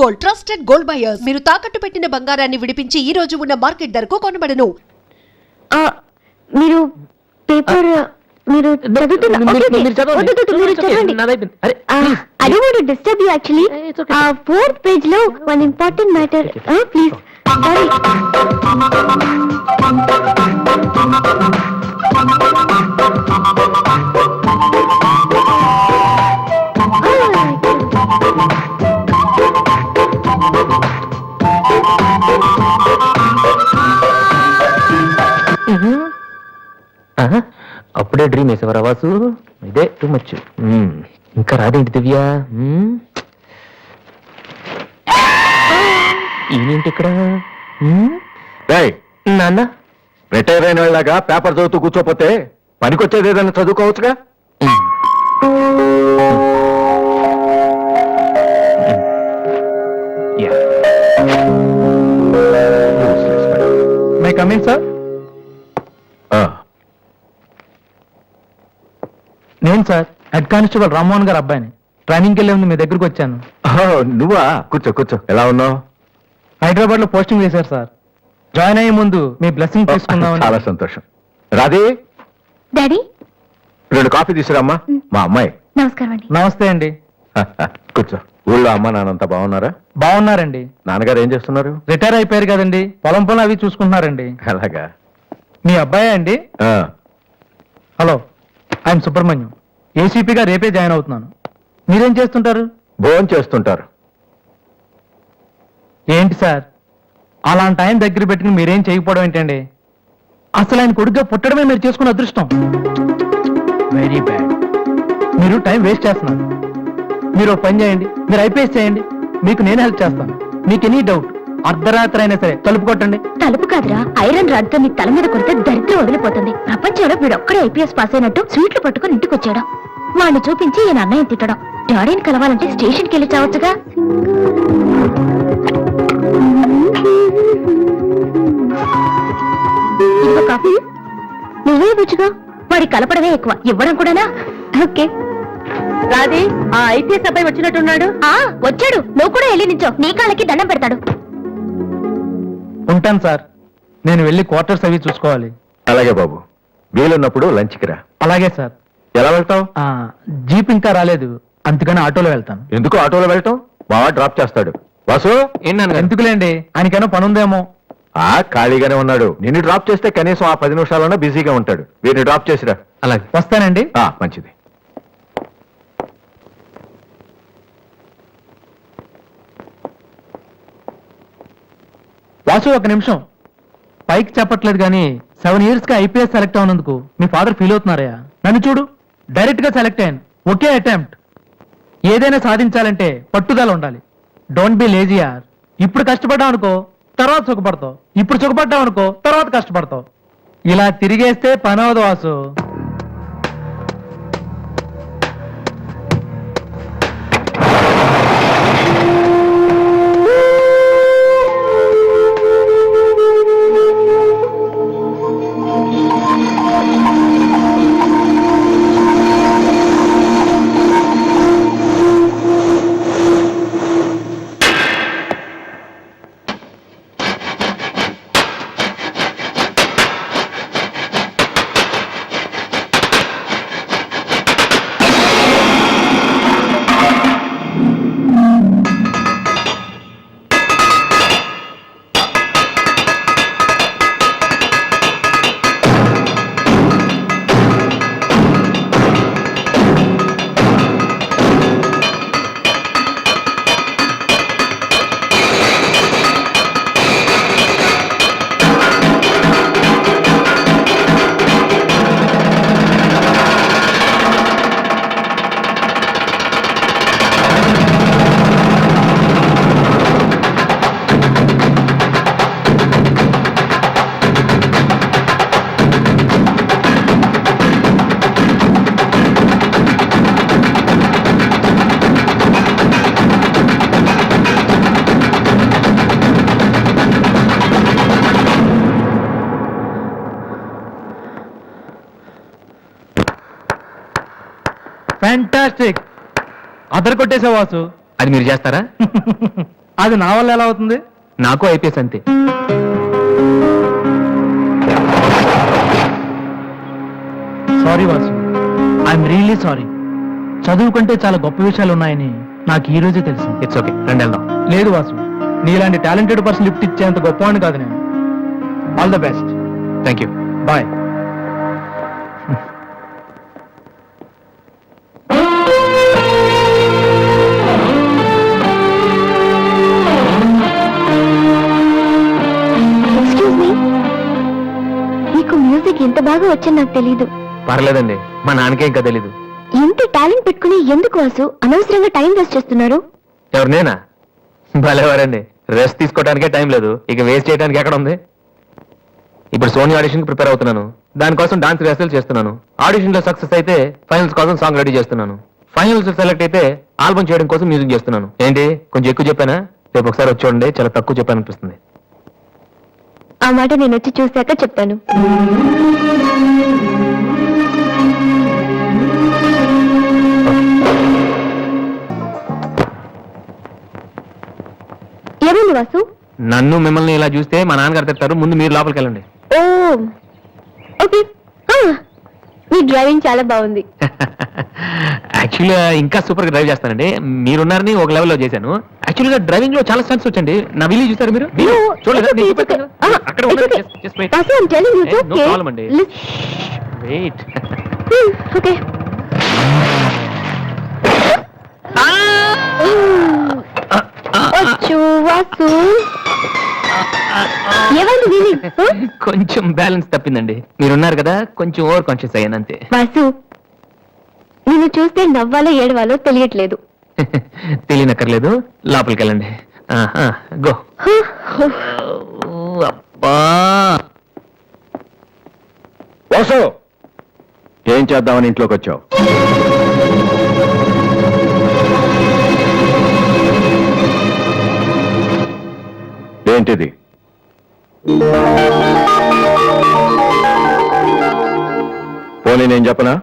Gold, trusted gold buyers. మీరు తాకట్టు పెట్టిన బంగారాన్ని విడిపించి ఈ రోజు ఉన్న మార్కెట్ ధరకు కొనబడను. మీరు పేపర్ మీరు I don't want to disturb you actually. 4th page లో one important matter. Please. Sorry. అప్పుడే డ్రీమ్ వేసేవారా వాసు? ఇదే టూ మచ్. ఇంకా రాదేంటి దివ్య? ఈయనేంటి ఇక్కడ? నాన్న రిటైర్ అయిన వాళ్ళగా పేపర్ చదువుతూ కూర్చోపోతే పనికొచ్చేది ఏదైనా చదువుకోవచ్చుగా. My coming sir. నేను sir head constable Rammohan garu అబ్బాయిని. ట్రైనింగ్కి వెళ్ళే ముందు మీ దగ్గరకు వచ్చాను. నువ్వా? కూర్చో కూర్చో. ఎలా ఉన్నావు? హైదరాబాద్ లో పోస్టింగ్ వేశారు సార్. జాయిన్ అయ్యే ముందు మీ బ్లెస్సింగ్ తీసుకుందాం. చాలా సంతోషం. రాధే, డాడీ 2 కాఫీ తీసుకురామ్మా. మా అమ్మాయి. నమస్కారం అండి. నమస్తే అండి. కూర్చో. ఊళ్ళో అమ్మ నాన్నంతా బాగున్నారా? బాగున్నారండి. నాన్నగారు ఏం చేస్తున్నారు? రిటైర్ అయిపోయారు కదండి, పొలం పొలం అవి చూసుకుంటున్నారండి. అలాగా. మీ అబ్బాయి అండి? Hello, I'm Subrahmanyam. ఏసీపీగా రేపే జాయిన్ అవుతున్నాను. మీరేం చేస్తుంటారు? భోజనం చేస్తుంటారు. ఏంటి సార్, అలాంటి ఆయన దగ్గర పెట్టుకుని మీరేం చేయకపోవడం ఏంటండి? అసలు ఆయన కొడుగ్గా పుట్టడమే మీరు చేసుకున్న అదృష్టం. Very bad. మీరు టైం వేస్ట్ చేస్తున్నారు. మీరు ఒక పని చేయండి, మీరు ఐపీఎస్ చేయండి. మీకు నేను హెల్ప్ చేస్తాను. మీకు ఎనీ డౌట్ అర్ధరాత్రి అయినా సరే తలుపు కొట్టండి. తలుపు కాదురా, ఐరన్ రాడ్తో నీ తల మీద కొడితే దరిద్రం వదిలిపోతుంది. ప్రపంచంలో వీడు ఒక్కడే ఐపీఎస్ పాస్ అయినట్టు స్వీట్లు పట్టుకుని ఇంటికి వచ్చాడు. వాడిని చూపించి ఈయన అన్నయ్య తిట్టడం. డాడీని కలవాలంటే స్టేషన్కి వెళ్ళి చావచ్చుగా. ఇదిగో కాఫీ. నువ్వే బుచ్చుగా. వాడి కలపడమే ఎక్కువ, ఇవ్వడం కూడానా? ఓకే. రాదే, ఆ ఐపీఎస్ అబ్బాయి వచ్చినట్టున్నాడు. వచ్చాడు. నువ్వు కూడా వెళ్ళి నించో, నీ కాళ్ళకి దండం పెడతాడు. ఉంటాను సార్, నేను వెళ్ళి క్వార్టర్స్ అవి చూసుకోవాలి. అలాగే బాబు, వీలున్నప్పుడు లంచ్కి రా. అలాగే సార్. ఎలా వెళ్తావు? జీప్ ఇంకా రాలేదు, అందుకని ఆటోలో వెళ్తాను. ఎందుకు ఆటోలో వెళ్తాం? మావా డ్రాప్ చేస్తాడు. వాసు, ఎందుకులేండి, ఆయనకేమో పని ఉందేమో. ఖాళీగానే ఉన్నాడు. నిన్ను డ్రాప్ చేస్తే కనీసం ఆ 10 నిమిషాలన్నా బిజీగా ఉంటాడు. వీరిని డ్రాప్ చేసిరా. అలాగే, వస్తానండి. మంచిది. వాసు, ఒక నిమిషం. పైకి చెప్పట్లేదు కానీ 7 years గా ఐపీఎస్ సెలెక్ట్ అవునందుకు మీ ఫాదర్ ఫీల్ అవుతున్నారయ్యా. నన్ను చూడు, డైరెక్ట్ గా సెలెక్ట్ అయ్యాను. ఒకే అటెంప్ట్. ఏదైనా సాధించాలంటే పట్టుదల ఉండాలి. డోంట్ బి లేజీ యార్. ఇప్పుడు కష్టపడ్డావు అనుకో, తర్వాత సుఖపడతావు. ఇప్పుడు సుఖపడ్డావు అనుకో, తర్వాత కష్టపడతావు. ఇలా తిరిగేస్తే పని అవదు వాసు. ఫ్యాంటాస్టిక్. అదర్ కొట్టేసే వాసు. అది మీరు చేస్తారా? అది నా వల్ల ఎలా అవుతుంది? నాకు ఐపీఎస్ అంతే. Sorry Vasu, I'm really sorry. చదువుకుంటే చాలా గొప్ప విషయాలు ఉన్నాయని నాకు ఈ రోజే తెలిసింది. ఇట్స్ ఓకే, రండి వెళ్దాం. లేదు వాసు, నీలాంటి టాలెంటెడ్ పర్సన్ లిఫ్ట్ ఇచ్చేంత గొప్పవాడిని కాదు నేను. All the best. Thank you. Bye. Excuse me, మీకు మ్యూజిక్ ఎంత బాగా వచ్చని నాకు తెలీదు. పర్లేదండి, మా నాన్నకే ఇంకా తెలీదు. ఇంత టాలెంట్ పెట్టుకుని ఎందుకు వాసు అనవసరంగా టైం వేస్ట్ చేస్తున్నారు? ఎవరు, నేనా? భలేవారండి, రెస్ట్ తీసుకోవడానికే టైం లేదు, ఇక వేస్ట్ చేయడానికి ఎక్కడ ఉంది? ఇప్పుడు సోనీ ఆడిషన్ కి ప్రిపేర్ అవుతున్నాను, దానికోసం డాన్స్ రిహర్సల్ చేస్తున్నాను. ఆడిషన్ లో సక్సెస్ అయితే ఫైనల్స్ కోసం సాంగ్ రెడీ చేస్తున్నాను. ఫైనల్స్ సెలెక్ట్ అయితే ఆల్బమ్ చేయడం కోసం మ్యూజిక్ చేస్తున్నాను. ఏంటి కొంచెం ఎక్కువ చెప్పానా? రేపు ఒకసారి వచ్చి చూడండి, చాలా తక్కువ చెప్పాను అనిపిస్తుంది. ఆ మాట నేను వచ్చి చూశాక చెప్తాను. ఏమైంది వాసు? నన్ను మిమ్మల్ని ఇలా చూస్తే మా నాన్నగారు తిడతారు, ముందు మీరు లోపలికి వెళ్ళండి. ఓ ఓకే. మీ డ్రైవింగ్ చాలా బాగుంది. యాక్చువల్గా ఇంకా సూపర్ గా డ్రైవ్ చేస్తానండి. మీరున్నారని ఒక లెవెల్లో చేశాను. యాక్చువల్గా డ్రైవింగ్ లో చాలా స్టంట్స్ వచ్చండి. నా వీలు చూసారు మీరు? No, చూడలేదా? it's okay, నేను it's okay. చూపెట్టాను. అక్కడ It's ఉండండి. okay. Just wait. Vasu, I'm telling you, it's No okay. problem అండి. వెయిట్. ఓకే. వచ్చు వాసు. ఏమైంది వీలి? కొంచెం బ్యాలెన్స్ తప్పిందండి. మీరున్నారు కదా, కొంచెం ఓవర్ కాన్షియస్ అయ్యాను అంతే. వాసు, నిన్ను చూస్తే నవ్వాలో ఏడవాలో తెలియట్లేదు. తెలియనక్కర్లేదు, లోపలికి వెళ్ళండి. గో. అబ్బా, వాసు, ఏం చేద్దామని ఇంట్లోకి వచ్చావు? ఏంటిది? పోనీ నేను చెప్పనా?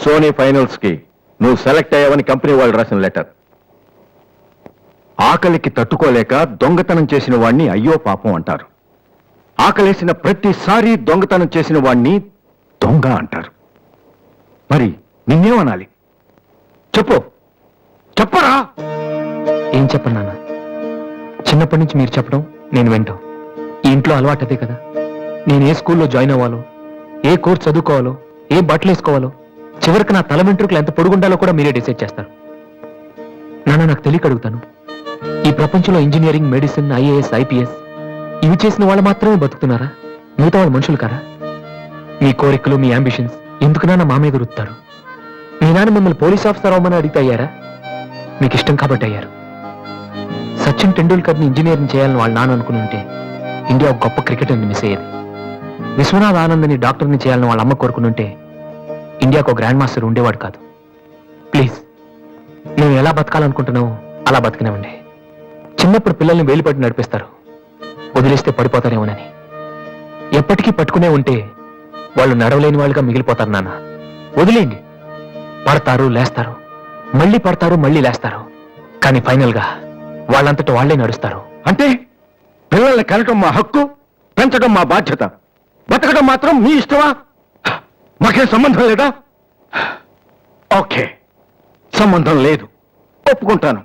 సోనీ ఫైనల్స్ కి నువ్వు సెలెక్ట్ అయ్యావని కంపెనీ వాళ్ళు రాసిన లెటర్. ఆకలికి తట్టుకోలేక దొంగతనం చేసిన వాణ్ణి అయ్యో పాపం అంటారు. ఆకలేసిన ప్రతిసారి దొంగతనం చేసిన వాణ్ణి దొంగ అంటారు. మరి నిన్నేమనాలి? చెప్పు, చెప్పరా? ఏం చెప్పను నాన్న? చిన్నప్పటి నుంచి మీరు చెప్పడం నేను వింటాం. ఈ ఇంట్లో అలవాటు అదే కదా. నేను ఏ స్కూల్లో జాయిన్ అవ్వాలో, ఏ కోర్స్ చదువుకోవాలో, ఏ బట్టలు వేసుకోవాలో, చివరికి నా తల వెంట్రుకలు ఎంత పొడుగుండాలో కూడా మీరే డిసైడ్ చేస్తారు. నాన్న, నాకు తెలియక అడుగుతాను, ఈ ప్రపంచంలో ఇంజనీరింగ్, మెడిసిన్, ఐఏఎస్, ఐపీఎస్ ఇవి చేసిన వాళ్ళు మాత్రమే బతుకుతున్నారా? మిగతా వాళ్ళు మనుషులు కారా? మీ కోరికలు, మీ అంబిషన్స్ ఎందుకు నాన్న మా మీద రుత్తారు? మీ నాన్న మిమ్మల్ని పోలీస్ ఆఫీసర్ అవ్వమని అడిగితే అయ్యారా? మీకు ఇష్టం కాబట్టి అయ్యారు. సచిన్ టెండూల్కర్ని ఇంజనీరింగ్ చేయాలని వాళ్ళ నాన్న అనుకుని ఉంటే ఇండియా ఒక గొప్ప క్రికెటర్ని మిస్ అయ్యేది. విశ్వనాథ్ ఆనంద్ని డాక్టర్ని చేయాలని వాళ్ళ అమ్మ కోరుకుని ఉంటే ఇండియాకు ఒక గ్రాండ్ మాస్టర్ ఉండేవాడు కాదు. ప్లీజ్, మేము ఎలా బతకాలనుకుంటున్నామో అలా బతికినామండి. చిన్నప్పుడు పిల్లల్ని వేలిపట్టి నడిపిస్తారు, వదిలేస్తే పడిపోతారేమోనని. ఎప్పటికీ పట్టుకునే ఉంటే వాళ్ళు నడవలేని వాళ్ళుగా మిగిలిపోతారు నాన్న. వదిలేయండి, పడతారు, లేస్తారు, మళ్ళీ పడతారు, మళ్ళీ లేస్తారు, కానీ ఫైనల్ గా వాళ్ళంతట వాళ్లే నడుస్తారు. అంటే పిల్లల్ని కనటం మా హక్కు, పెంచడం మా బాధ్యత, బతకడం మాత్రం మీ ఇష్టమా? మాకేం సంబంధం లేదా? ఓకే, సంబంధం లేదు, ఒప్పుకుంటాను.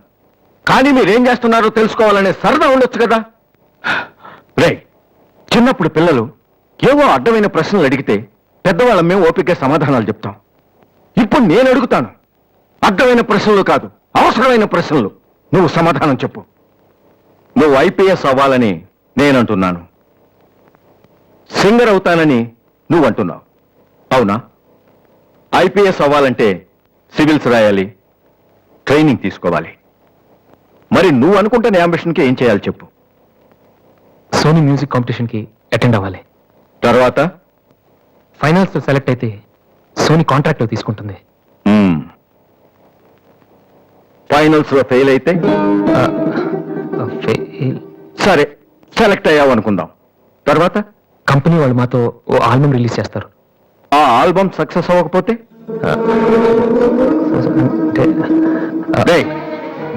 కానీ మీరేం చేస్తున్నారో తెలుసుకోవాలనే సరదా ఉండొచ్చు కదా. రే, చిన్నప్పుడు పిల్లలు ఏవో అడ్డమైన ప్రశ్నలు అడిగితే పెద్దవాళ్ళం మేము ఓపిక సమాధానాలు చెప్తాం. ఇప్పుడు నేను అడుగుతాను, అడ్డమైన ప్రశ్నలు కాదు, అవసరమైన ప్రశ్నలు. నువ్వు సమాధానం చెప్పు. నువ్వు ఐపీఎస్ అవ్వాలని నేనంటున్నాను, సింగర్ అవుతానని నువ్వు అంటున్నావు, అవునా? ఐపీఎస్ అవ్వాలంటే సివిల్స్ రాయాలి, ట్రైనింగ్ తీసుకోవాలి. మరి నువ్వు అనుకుంటున్న అంబిషన్కి ఏం చేయాలి చెప్పు. సోనీ మ్యూజిక్ కాంపిటీషన్ కి అటెండ్ అవ్వాలి. తర్వాత ఫైనల్స్ సెలెక్ట్ అయితే సోనీ కాంట్రాక్ట్ లో తీసుకుంటుంది. ఫైనల్స్ లో ఫెయిల్ అయితే సరే, సెలెక్ట్ అయ్యావు అనుకుందాం. తర్వాత కంపెనీ వాళ్ళు మాతో ఓ ఆల్బమ్ రిలీజ్ చేస్తారు. ఆ ఆల్బమ్ సక్సెస్ అవ్వకపోతే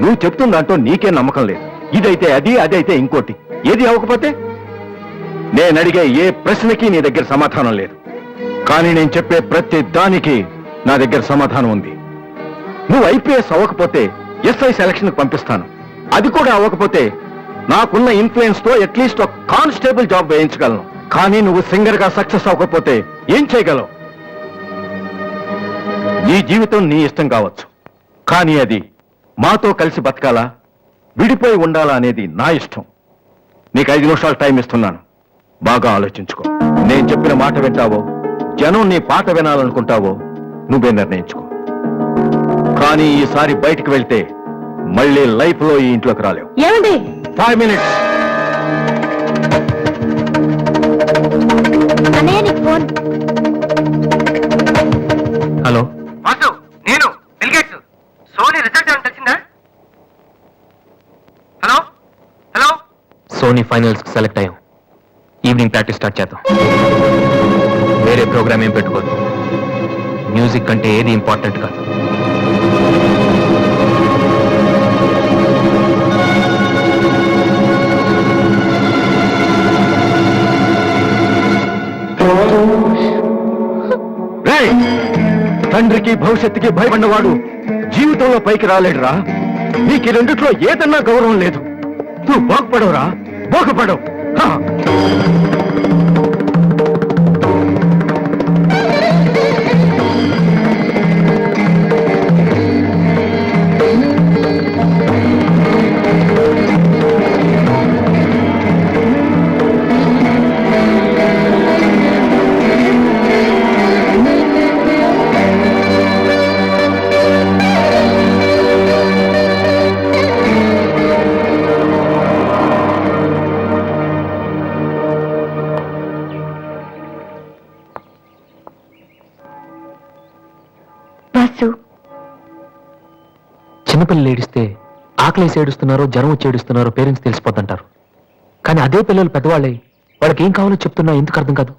నువ్వు చెప్తున్న దాంట్లో నీకే నమ్మకం లేదు. ఇదైతే అది, అదైతే ఇంకోటి. ఏది అవ్వకపోతే? నేను అడిగే ఏ ప్రశ్నకి నీ దగ్గర సమాధానం లేదు. కానీ నేను చెప్పే ప్రతి దానికి నా దగ్గర సమాధానం ఉంది. నువ్వు ఐపీఎస్ అవ్వకపోతే ఎస్ఐ సెలక్షన్ పంపిస్తాను. అది కూడా అవ్వకపోతే నాకున్న ఇన్ఫ్లుయెన్స్ తో అట్లీస్ట్ ఒక కానిస్టేబుల్ జాబ్ వేయించగలను. కానీ నువ్వు సింగర్ గా సక్సెస్ అవ్వకపోతే ఏం చేయగలవు? నీ జీవితం నీ ఇష్టం కావచ్చు, కానీ అది మాతో కలిసి బతకాలా, విడిపోయి ఉండాలా అనేది నా ఇష్టం. నీకు 5 నిమిషాలు టైం ఇస్తున్నాను. బాగా ఆలోచించుకో. నేను చెప్పిన మాట వింటావో, జనం నీ పాట వినాలనుకుంటావో నువ్వే నిర్ణయించుకో. కానీ ఈసారి బయటికి వెళ్తే మళ్ళీ లైఫ్ లో ఈ ఇంట్లోకి రాలేవు. ఏమండి 5 minutes. అన్నయ్య నీకు ఫోన్. హలో వాసు, నేను బిల్గేట్స్. సోనీ రిజల్ట్ ఏమైనా తెలిసిందా? Hello hello. సోనీ ఫైనల్స్ కి సెలెక్ట్ అయ్యాం. ఈవినింగ్ ప్రాక్టీస్ స్టార్ట్ చేద్దాం. వేరే ప్రోగ్రామ్ ఏం పెట్టుకోవద్దు. మ్యూజిక్ కంటే ఏది ఇంపార్టెంట్ కాదు. రేయ్, తండ్రికి భవిష్యత్తుకి భయపడినవాడు జీవితంలో పైకి రాలేడురా. నీకు ఈ రెండిట్లో ఏదన్నా గౌరవం లేదు. నువ్వు బాగుపడవురా, బాగుపడవు. హా. వాసు, చిన్నపిల్లలు ఏడిస్తే ఆకలేసి ఏడుస్తున్నారో జ్వరం వచ్చి ఏడుస్తున్నారో పేరెంట్స్ తెలిసిపోతుంటారు. కానీ అదే పిల్లలు పెద్దవాళ్ళే వాళ్ళకి ఏం కావాలో చెప్తున్నా ఎందుకు అర్థం కాదు?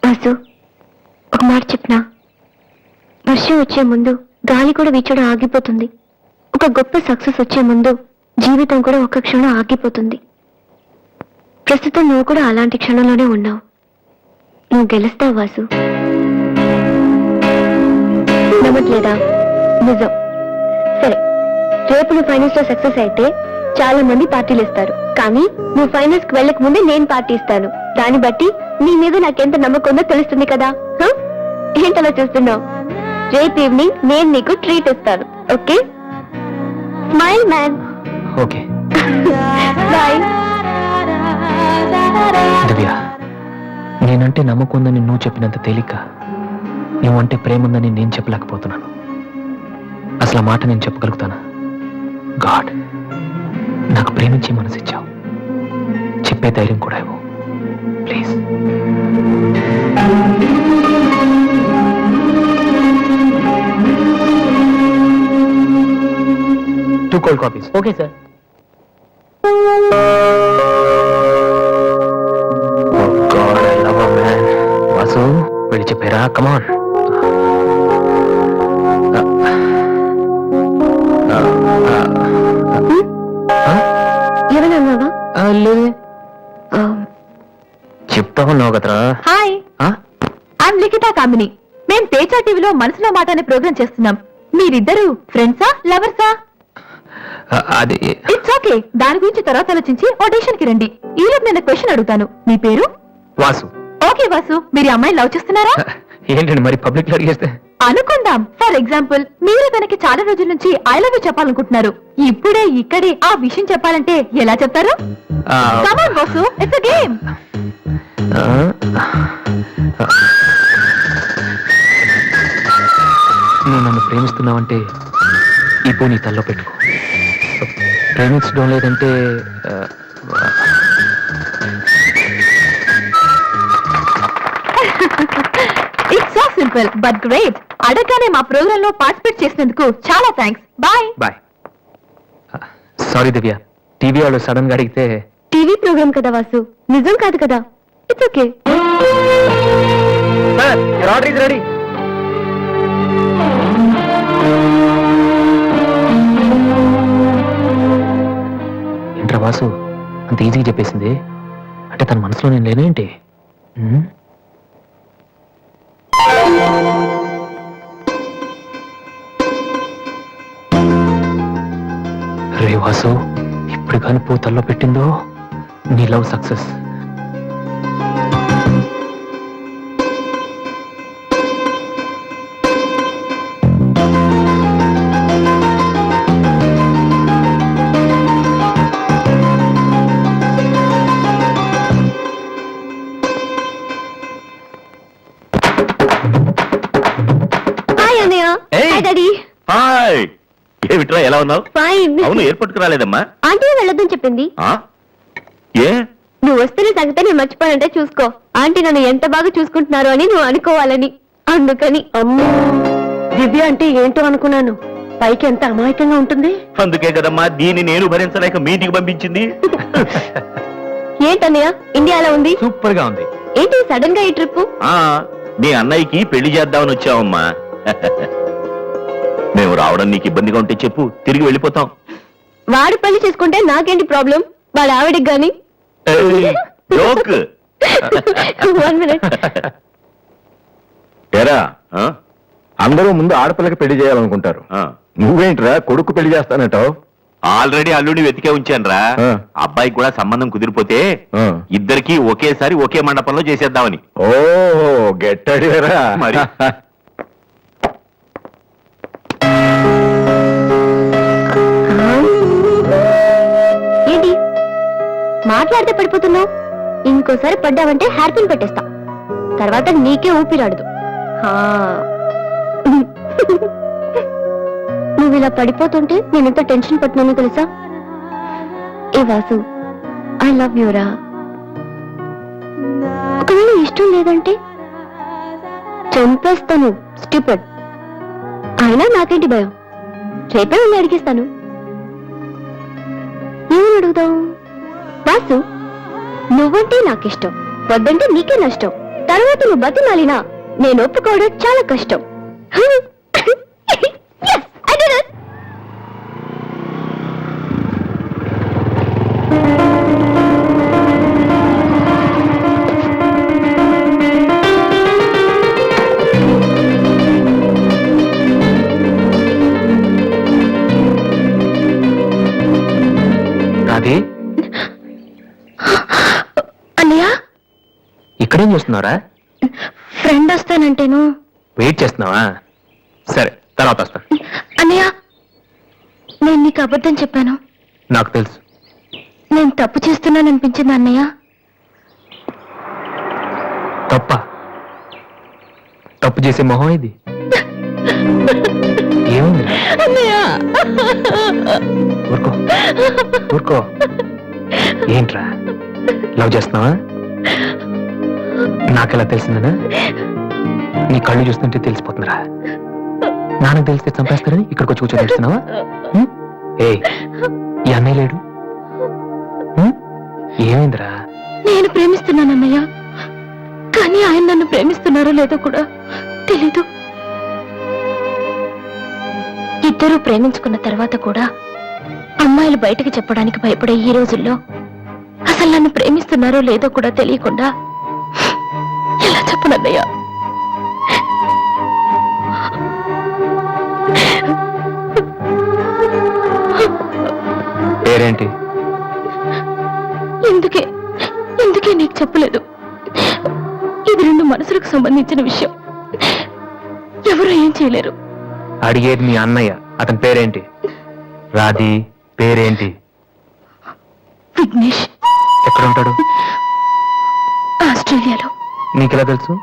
వాసు, ఒక మాట చెప్పనా? వర్షం వచ్చే ముందు గాలి కూడా వీచడం ఆగిపోతుంది. ఒక గొప్ప సక్సెస్ వచ్చే ముందు జీవితం కూడా ఒక క్షణం ఆగిపోతుంది. ప్రస్తుతం నువ్వు కూడా అలాంటి క్షణంలోనే ఉన్నావు. నువ్వు గెలుస్తావు వాసు. నమ్మట్లేదా? నిజం. సరే, రేపు నువ్వు ఫైనల్స్ లో సక్సెస్ అయితే చాలా మంది పార్టీలు ఇస్తారు. కానీ నువ్వు ఫైనల్స్ కి వెళ్ళక ముందే నేను పార్టీ ఇస్తాను. దాన్ని బట్టి నీ మీద నాకెంత నమ్మకం ఉందో తెలుస్తుంది కదా. ఏంటలా చూస్తున్నావు? రేపు ఈవినింగ్ నేను నీకు ట్రీట్ ఇస్తాను. Okay? Smile man. Okay boy. Divya, నేనంటే నమ్మకం ఉందని నువ్వు చెప్పినంత తేలిక నువ్వంటే ప్రేమ ఉందని నేను చెప్పలేకపోతున్నాను. అసలు ఆ మాట నేను చెప్పగలుగుతానా? గాడ్, నాకు ప్రేమించే మనసు ఇచ్చావు. చెప్పే ధైర్యం కూడా ఇవ్వు please. 2 cold coffees. Okay sir. Oh God, I love her, man. Vasu, వెళ్ళి చెప్పారా? కమాన్. ఎవరన్నావా? లేదే, చెప్తా ఉన్నావు కదరా. హాయ్, ఐఎమ్ లిఖితా కామిని. మేం తేజ టీవీలో మనసులో మాట అనే ప్రోగ్రామ్ చేస్తున్నాం. మీరిద్దరు ఫ్రెండ్సా, లవర్సా? అది ఇట్స్ ఓకే, దాని గురించి తర్వాత ఆలోచించి ఆడిషన్ కి రండి. ఈ లోపు నేను క్వశ్చన్ అడుగుతాను. మీ పేరు? వాసు. ఓకే వాసు, మీరు అమ్మాయి లవ్ చేస్తున్నారా? ఏంటండి మరి పబ్లిక్ లో అడిగేస్తే? అనుకుందాం. ఫర్ ఎగ్జాంపుల్, మీరు తనకి చాలా రోజుల నుంచి ఐ లవ్ యూ చెప్పాలనుకుంటున్నారు. ఇప్పుడే ఇక్కడే ఆ విషయం చెప్పాలంటే ఎలా చెప్తారు? Come on Vasu, it's a game. నువ్వు నన్ను ప్రేమిస్తున్నావంటే ఈ పో నీ తల్లో పెట్టుకో. ప్రేమించడం లేదంటే it's so simple but great. అడగగానే మా ప్రోగ్రామ్ లో పార్టిసిపేట్ చేసినందుకు చాలా థ్యాంక్స్. బాయ్. బాయ్. సారీ దివ్య, టీవీ వాళ్ళు సడన్ గా అడిగితే. టీవీ ప్రోగ్రామ్ కదా వాసు, నిజం కాదు కదా. It's okay. Order is ready. Vasu అంత ఈజీగా చెప్పేసింది అంటే తన మనసులో నేను లేనేంటి? ఉమ్? రే వాసు, ఇప్పుడు కానీ పూతల్లో పెట్టిందో నీ లవ్ సక్సెస్. హాయ్ అన్నయ్య. Hey. Hi daddy. హాయ్, ఏమిట్రా ఎలా ఉన్నావు? ఫైన్. అవును, ఎయిర్పోర్ట్ కు రాలేదమ్మా? ఆంటీ వెళ్ళొద్దని చెప్పింది. ఆ? ఏ? నువ్వు వస్తున్న సంగతి నేను మర్చిపోయానంటే చూసుకో. ఆంటీ నన్ను ఎంత బాగా చూసుకుంటున్నారో అని నువ్వు అనుకోవాలని. అందుకని. అమ్మో, దివ్య అంటే ఏంటో అనుకున్నాను. పైకి ఎంత అమాయకంగా ఉంటుంది. అందుకే కదమ్మా దీన్ని నేను భరించలేక మీ ఇంటికి పంపించింది. ఏంటన్నయ్య ఇండియాలో ఉంది? సూపర్ గా ఉంది. ఏంటి సడన్ గా ఈ ట్రిప్? ఆ, మీ అన్నయ్యకి పెళ్లి చేద్దామని వచ్చావమ్మా. మేము రావడం నీకు ఇబ్బందిగా ఉంటే చెప్పు, తిరిగి వెళ్ళిపోతాం. వాడు పెళ్లి చేసుకుంటే నాకేంటి ప్రాబ్లం? వాడు ఆవిడికి గాని. ఏయ్, జోక్. 1 minute. ఏరా అందరూ ముందు ఆడపిల్లకి పెళ్లి చేయాలనుకుంటారు. ఆ, నువ్వేంట్రా కొడుకు పెళ్లి చేస్తానంటావు? ఆల్రెడీ అల్లుడిని వెతికే ఉంచానురా. ఆ. అబ్బాయికి కూడా సంబంధం కుదిరిపోతే ఆ. ఇద్దరికి ఒకేసారి ఒకే మండపంలో చేసేద్దామని. ఓహో గెట్టడిరా మరి. ఏంటి మాట్లాడితే పడిపోతున్నావు? ఇంకోసారి పడ్డావంటే హెయిర్ పిన్ పెట్టేస్తా. తర్వాత నీకే ఊపిరాడదు. హా. నువ్వు ఇలా పడిపోతుంటే నేను ఎంత టెన్షన్ పట్టినానో తెలుసా? ఏ వాసు, ఐ లవ్ యూరా. ఒకవేళ ఇష్టం లేదంటే చంపేస్తాను. స్టూపిడ్. అయినా నాకేంటి భయం? రేపే వెళ్ళి అడిగిస్తాను. ఏమని అడుగుదాం? వాసు, నువ్వంటే నాకిష్టం, వద్దంటే నీకే నష్టం. తర్వాత నువ్వు బతిమాలినా నేను ఒప్పుకోవడం చాలా కష్టం. Yes, I did it. Radhe, అన్నయ్య, ఇక్కడేం చేస్తున్నారా? ఫ్రెండ్ వస్తానంటేను. వెయిట్ చేస్తున్నావా? సరే, తర్వాత వస్తా. అన్నయ్య, నేను నీకు అబద్ధం చెప్పాను. నాకు తెలుసు. నేను తప్పు చేస్తున్నాననిపించింది అన్నయ్య. తప్ప? తప్పు చేసే మొహం ఇది. ఏముందిరా? అన్నయ్య, ఊరుకో ఊరుకో. ఏంట్రా, లవ్ చేస్తున్నావా? నాకెలా తెలిసిందనా? నీ కళ్ళు చూస్తుంటే తెలిసిపోతుందిరా. నాన్నకు తెలిస్తే చంపేస్తారని ఇక్కడికి వచ్చి కూర్చొని ఏడుస్తున్నావా? ఏ, ఈ అన్నయ్య లేడు? ఏమైందిరా? నేను ప్రేమిస్తున్నానన్నయ్య, కానీ ఆయన నన్ను ప్రేమిస్తున్నారో లేదో కూడా తెలీదు. ఇద్దరూ ప్రేమించుకున్న తర్వాత కూడా అమ్మాయిలు బయటకు చెప్పడానికి భయపడే ఈ రోజుల్లో అసలు నన్ను ప్రేమిస్తున్నారో లేదో కూడా తెలియకుండా ఎలా చెప్పనన్నయ్య? పేరేంటి? ఎందుకే నీకు చెప్పలేదు. ఇది రెండు మనసులకు సంబంధించిన విషయం. ఎవరు ఏం చేయలేరు. అడిగేది మీ అన్నయ్య. అతని పేరేంటి? రాధి పేరేంటి? విఘ్నేష్. ఎక్కడుంటాడు? ఆస్ట్రేలియాలో. నీకెలా తెలుసు?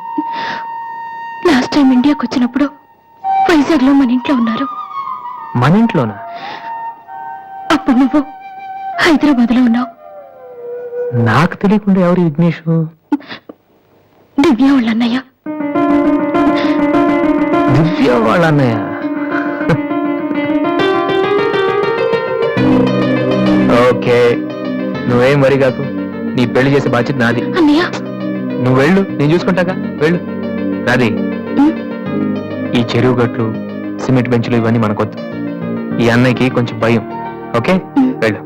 లాస్ట్ టైం ఇండియాకి వచ్చినప్పుడు వైజాగ్ లో మన ఇంట్లో ఉన్నారు. మన ఇంట్లోనా? అప్పుడు నువ్వు హైదరాబాద్ లో ఉన్నావు. నాకు తెలియకుండా ఎవరు విఘ్నేష్? దివ్య వాళ్ళ అన్నయ్య. దివ్య వాళ్ళ అన్నయ్య. ఓకే, నువ్వేం వరి కాకు. నీ పెళ్లి చేసే బాధ్యత నాది. అన్నయ్య, నువ్వు వెళ్ళు, నేను చూసుకుంటాగా. వెళ్ళు రాధి. ఈ చెరువు గట్లు, సిమెంట్ బెంచ్లు ఇవన్నీ మనకొద్దు. ఈ అన్నయ్యకి కొంచెం భయం. ఓకే, వెళ్ళు.